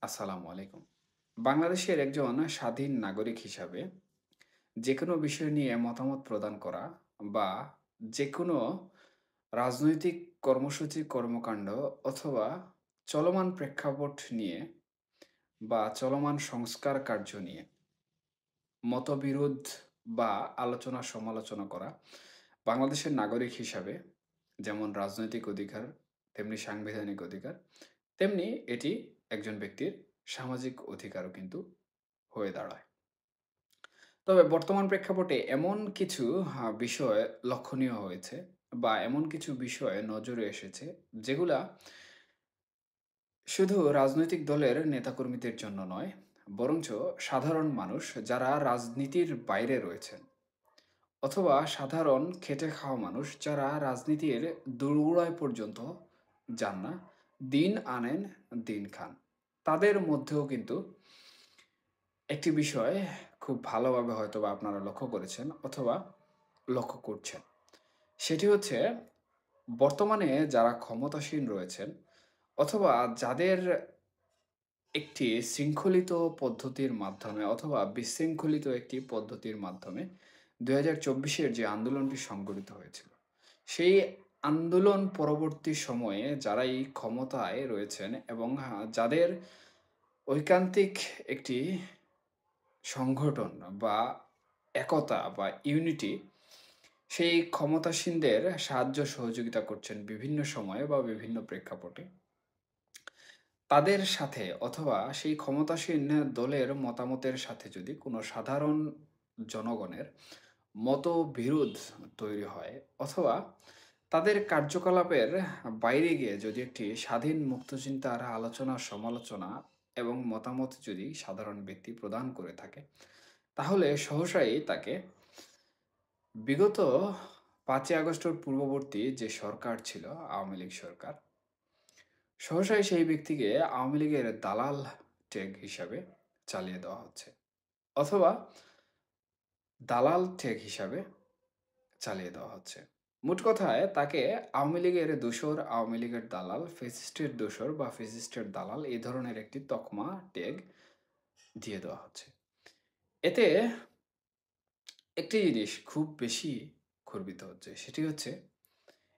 আসসালামু আলাইকুম। বাংলাদেশের একজন স্বাধীন নাগরিক হিসাবে যেকোনো বিষয় নিয়ে মতামত প্রদান করা বা যেকোনো রাজনৈতিক কর্মসূচি, কর্মকাণ্ড অথবা চলমান প্রেক্ষাপট নিয়ে বা চলমান সংস্কার কার্য নিয়ে মতবিরোধ বা আলোচনা সমালোচনা করা বাংলাদেশের নাগরিক হিসাবে যেমন রাজনৈতিক অধিকার, তেমনি সাংবিধানিক অধিকার, তেমনি এটি একজন ব্যক্তির সামাজিক অধিকারও কিন্তু হয়ে দাঁড়ায়। তবে বর্তমান প্রেক্ষাপটে এমন কিছু বিষয় লক্ষণীয় হয়েছে বা এমন কিছু বিষয় নজরে এসেছে যেগুলা শুধু রাজনৈতিক দলের নেতাকর্মীদের জন্য নয়, বরঞ্চ সাধারণ মানুষ যারা রাজনীতির বাইরে রয়েছেন অথবা সাধারণ খেটে খাওয়া মানুষ যারা রাজনীতির দোরগোড়ায় পর্যন্ত যান না, দিন আনেন, দিন খান। তাদের মধ্যেও কিন্তু একটি বিষয় খুব ভালোভাবে হয়তোবা আপনারা লক্ষ্য করেছেন অথবা লক্ষ্য করছেন। সেটি হচ্ছে বর্তমানে যারা ক্ষমতাসীন রয়েছেন অথবা যাদের একটি শৃঙ্খলিত পদ্ধতির মাধ্যমে অথবা বিশৃঙ্খলিত একটি পদ্ধতির মাধ্যমে ২০২৪-এর যে আন্দোলনটি সংগঠিত হয়েছিল, সেই আন্দোলন পরবর্তী সময়ে যারা এই ক্ষমতায় রয়েছেন এবং যাদের ঐকান্তিক একটি সংগঠন বা একতা বা ইউনিটি সেই ক্ষমতাসীনদের সাহায্য সহযোগিতা করছেন বিভিন্ন সময়ে বা বিভিন্ন প্রেক্ষাপটে। তাদের সাথে অথবা সেই ক্ষমতাসীন দলের মতামতের সাথে যদি কোনো সাধারণ জনগণের মতবিরোধ তৈরি হয় অথবা তাদের কার্যকলাপের বাইরে গিয়ে যদি একটি স্বাধীন মুক্তচিন্তার আলোচনা সমালোচনা এবং মতামত যদি সাধারণ ব্যক্তি প্রদান করে থাকে, তাহলে সহসাই তাকে বিগত ৫ই আগস্টের পূর্ববর্তী যে সরকার ছিল, আওয়ামী লীগ সরকার, সহসাই সেই ব্যক্তিকে আওয়ামী লীগের দালাল ট্যাগ হিসাবে চালিয়ে দেওয়া হচ্ছে। অথবা দালাল ট্যাগ হিসাবে চালিয়ে দেওয়া হচ্ছে। মোট কথায় তাকে আওয়ামী লীগের দোসর, আওয়ামী লীগের দালাল, ফ্যাসিস্টের দোসর বা ফ্যাসিস্টের দালাল এই ধরনের একটি তকমা ট্যাগ দিয়ে দেওয়া হচ্ছে। এতে একটি জিনিস খুব বেশি গর্বিত হচ্ছে। সেটি হচ্ছে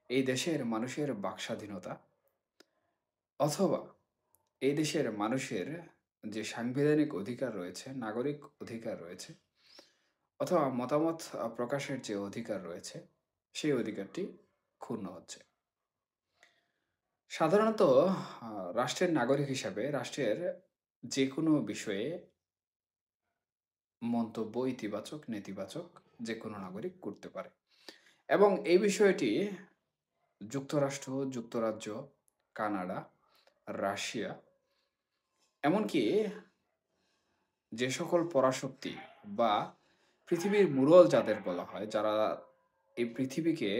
এই দেশের মানুষের বাকস্বাধীনতা অথবা এই দেশের মানুষের যে সাংবিধানিক অধিকার রয়েছে, নাগরিক অধিকার রয়েছে অথবা মতামত প্রকাশের যে অধিকার রয়েছে, সেই অধিকারটি ক্ষুণ্ণ হচ্ছে। সাধারণত রাষ্ট্রের নাগরিক হিসাবে রাষ্ট্রের যেকোনো বিষয়ে মন্তব্য ইতিবাচক, নেতিবাচক যেকোনো নাগরিক করতে পারে। এবং এই বিষয়টি যুক্তরাষ্ট্র, যুক্তরাজ্য, কানাডা, রাশিয়া এমনকি যে সকল পরাশক্তি বা পৃথিবীর মুরল যাদের বলা হয়, যারা এই পৃথিবীকে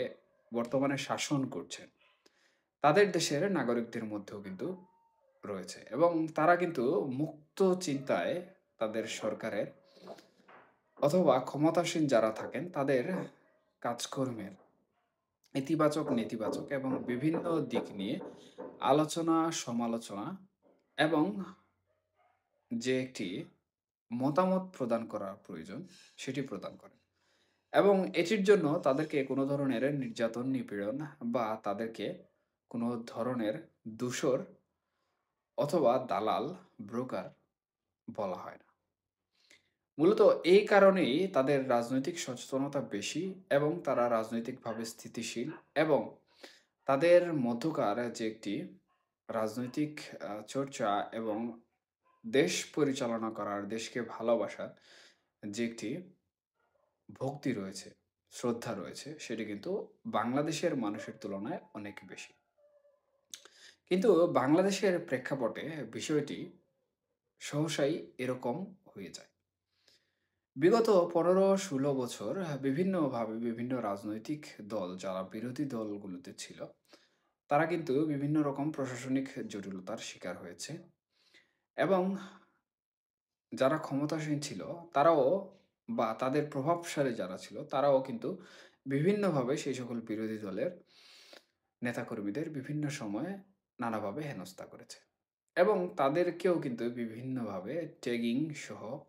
বর্তমানে শাসন করছেন, তাদের দেশের নাগরিকদের মধ্যেও কিন্তু রয়েছে এবং তারা কিন্তু মুক্ত চিন্তায় তাদের সরকারের অথবা ক্ষমতাসীন যারা থাকেন তাদের কাজকর্মের ইতিবাচক, নেতিবাচক এবং বিভিন্ন দিক নিয়ে আলোচনা, সমালোচনা এবং যে একটি মতামত প্রদান করা প্রয়োজন, সেটি প্রদান করেন। এবং এটির জন্য তাদেরকে কোনো ধরনের নির্যাতন, নিপীড়ন বা তাদেরকে কোনো ধরনের দূষর অথবা দালাল, ব্রোকার বলা হয় না। মূলত এই কারণেই তাদের রাজনৈতিক সচেতনতা বেশি এবং তারা রাজনৈতিকভাবে স্থিতিশীল এবং তাদের মধ্যকার যে একটি রাজনৈতিক চর্চা এবং দেশ পরিচালনা করার, দেশকে ভালোবাসার যে একটি ভক্তি রয়েছে, শ্রদ্ধা রয়েছে, সেটি কিন্তু বাংলাদেশের মানুষের তুলনায় অনেক বেশি। কিন্তু বাংলাদেশের প্রেক্ষাপটে বিষয়টি সহসাই এরকম হয়ে যায়। বিগত ১৫-১৬ বছর বিভিন্নভাবে বিভিন্ন রাজনৈতিক দল যারা বিরোধী দলগুলোতে ছিল, তারা কিন্তু বিভিন্ন রকম প্রশাসনিক জটিলতার শিকার হয়েছে এবং যারা ক্ষমতাসীন ছিল তারাও বা তাদের প্রভাবশালী যারা ছিল তারাও কিন্তু বিভিন্নভাবে সেই সকল বিরোধী দলের নেতাকর্মীদের বিভিন্ন সময়ে নানাভাবে হেনস্থা করেছে। এবং তাদেরকেও কিন্তু বিভিন্নভাবে ট্যাগিং সহ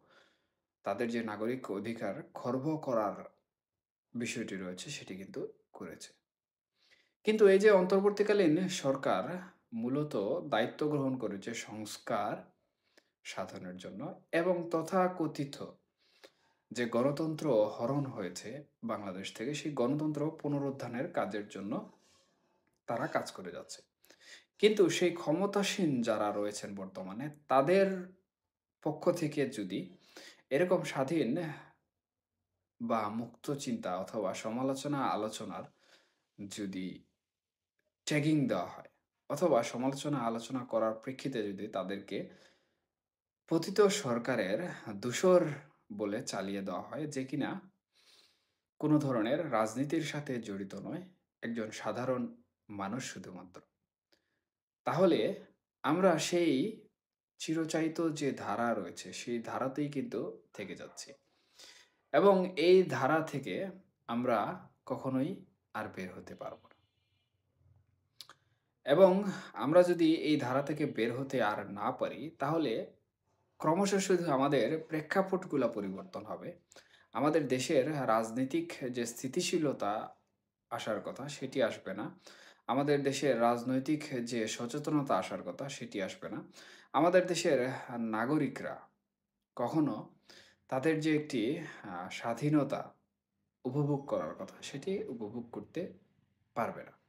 তাদের যে নাগরিক অধিকার খর্ব করার বিষয়টি রয়েছে সেটি কিন্তু করেছে। কিন্তু এই যে অন্তর্বর্তীকালীন সরকার মূলত দায়িত্ব গ্রহণ করেছে সংস্কার সাধনের জন্য এবং তথাকথিত যে গণতন্ত্র হরণ হয়েছে বাংলাদেশ থেকে সেই গণতন্ত্র পুনরুদ্ধানের কাজের জন্য তারা কাজ করে যাচ্ছে। কিন্তু সেই ক্ষমতাসীন যারা রয়েছেন বর্তমানে তাদের পক্ষ থেকে যদি এরকম স্বাধীন বা মুক্ত চিন্তা অথবা সমালোচনা আলোচনার যদি ট্যাগিং দেওয়া হয় অথবা সমালোচনা আলোচনা করার প্রেক্ষিতে যদি তাদেরকে পতিত সরকারের দূষর বলে চালিয়ে দেওয়া হয় যে কিনা কোনো ধরনের রাজনীতির সাথে জড়িত নয়, একজন সাধারণ মানুষ শুধুমাত্র। তাহলে আমরা সেই চিরচারিত যে ধারা রয়েছে সেই ধারাতেই কিন্তু থেকে যাচ্ছি। এবং এই ধারা থেকে আমরা কখনোই আর বের হতে পারব না। এবং আমরা যদি এই ধারা থেকে বের হতে আর না পারি তাহলে ক্রমশ শুধু আমাদের প্রেক্ষাপটগুলা পরিবর্তন হবে। আমাদের দেশের রাজনৈতিক যে স্থিতিশীলতা আসার কথা সেটি আসবে না। আমাদের দেশের রাজনৈতিক যে সচেতনতা আসার কথা সেটি আসবে না। আমাদের দেশের নাগরিকরা কখনো তাদের যে একটি স্বাধীনতা উপভোগ করার কথা সেটি উপভোগ করতে পারবে না।